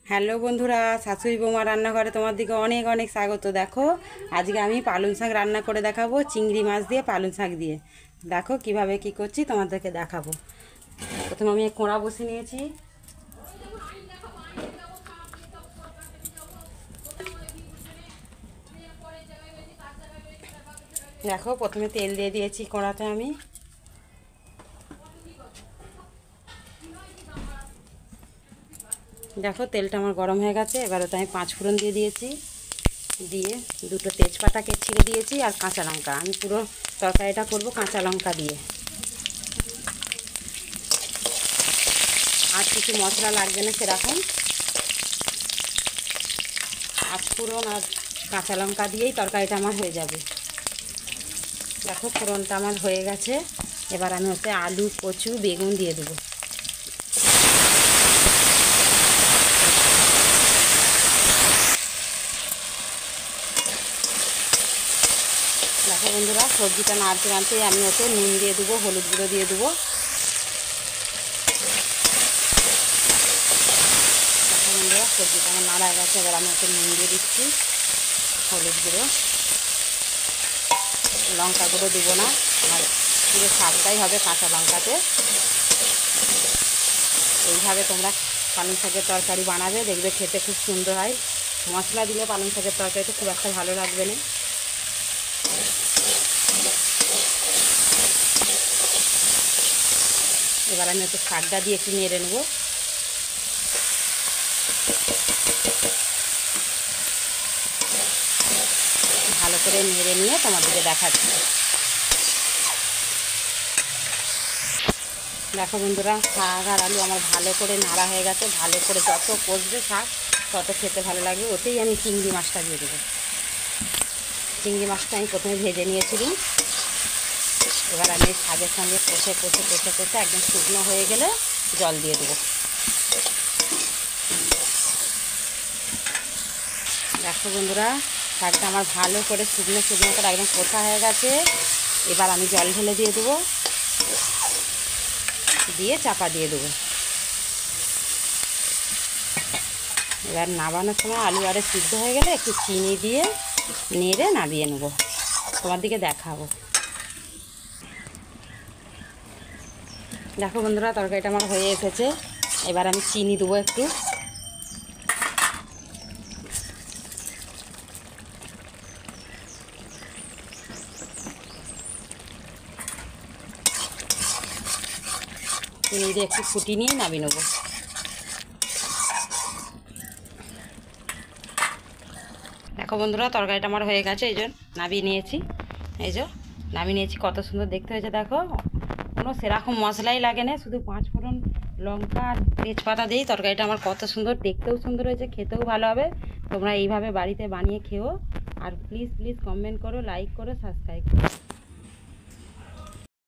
Hello বন্ধুরা, শাশুড়ি বৌমা রান্নাঘরে তোমার দিকে অনেক অনেক স্বাগত। দেখো আজকে আমি পালং শাক রান্না করে দেখাবো, চিংড়ি মাছ দিয়ে পালং শাক দিয়ে। দেখো কিভাবে কি করছি তোমাদেরকে দেখাবো। প্রথমে আমি কোঁড়া বসে নিয়েছি। দেখো প্রথমে তেল দিয়ে দিয়েছি কোঁড়াতে আমি। দেখো তেলটা আমার গরম হয়ে গেছে। এবারে তো আমি 5 ফোড়ন দিয়ে দিয়েছি, দিয়ে দুটো তেজপাতাকে ছিঁড়ে দিয়েছি আর কাঁচা লঙ্কা। আমি পুরো তরকারিটা করব কাঁচা লঙ্কা দিয়ে। আর কিছু মশলা লাগবে না সেরকম, 5 ফোড়ন আর কাঁচা লঙ্কা দিয়েই তরকারিটা আমার হয়ে যাবে। দেখো ফোড়নটা আমার হয়ে গেছে। এবার আমি ওতে আলু, কচু, বেগুন দিয়ে দেবো। দেখো বন্ধুরা, সবজিটা নাড়তে নাড়তে আমি ওতে নুন দিয়ে দেবো, হলুদ গুঁড়ো দিয়ে দেবো। দেখো বন্ধুরা, সবজিটা আমার নাড়া গেছে। এবার আমি ওতে নুন দিয়ে দিচ্ছি, হলুদ গুঁড়ো, লঙ্কা গুঁড়ো দেবো না। আমার পুরো স্বাদটাই হবে কাঁচা লঙ্কাতে। এইভাবে তোমরা পালং শাকের তরকারি বানাবে, দেখবে খেতে খুব সুন্দর হয়। মশলা দিলে পালং শাকের তরকারিটা খুব একটা ভালো লাগবে না। এবার আমি একটু শাকটা দিয়ে একটু নেড়ে নেবো। ভালো করে নেড়ে নিয়ে তোমাদেরকে দেখাচ্ছি। দেখো বন্ধুরা, শাক আর আলু আমার ভালো করে নাড়া হয়ে গেছে। ভালো করে যত কষবে শাক তত খেতে ভালো লাগবে। ওতেই আমি চিংড়ি মাছটা দিয়ে দেবো। চিংড়ি মাছটা আমি প্রথমে ভেজে নিয়েছিলাম। এবার আমি শাকের সঙ্গে কষে কষে কষে কষে একদম শুকনো হয়ে গেলে জল দিয়ে দেবো। দেখো বন্ধুরা, শাকটা আমার ভালো করে শুকনো শুকনো করে একদম কষা হয়ে গেছে। এবার আমি জল ঢেলে দিয়ে দেবো, দিয়ে চাপা দিয়ে দেবো। এবার নামানোর সময় আলু আরে সিদ্ধ হয়ে গেলে একটু চিনি দিয়ে নেড়ে নামিয়ে নেবো। তোমার দিকে দেখাবো। দেখো বন্ধুরা, তরকারিটা আমার হয়ে এসেছে। এবার আমি চিনি দেবো একটু। চিনি দিয়ে একটু ফুটিয়ে নিয়ে নামিয়ে নেবো। দেখো বন্ধুরা, তরকারিটা আমার হয়ে গেছে। এই যে নামিয়ে নিয়েছি, এই যে নামিয়ে নিয়েছি। কত সুন্দর দেখতে হয়েছে দেখো। কোনো সেরকম মশলাই লাগে না, শুধু 5 ফোড়ন, লঙ্কা আর তেজপাতা দিয়েই তরকারিটা আমার কত সুন্দর, দেখতেও সুন্দর হয়েছে, খেতেও ভালো হবে। তোমরা এইভাবে বাড়িতে বানিয়ে খেও। আর প্লিজ প্লিজ কমেন্ট করো, লাইক করো, সাবস্ক্রাইব করো।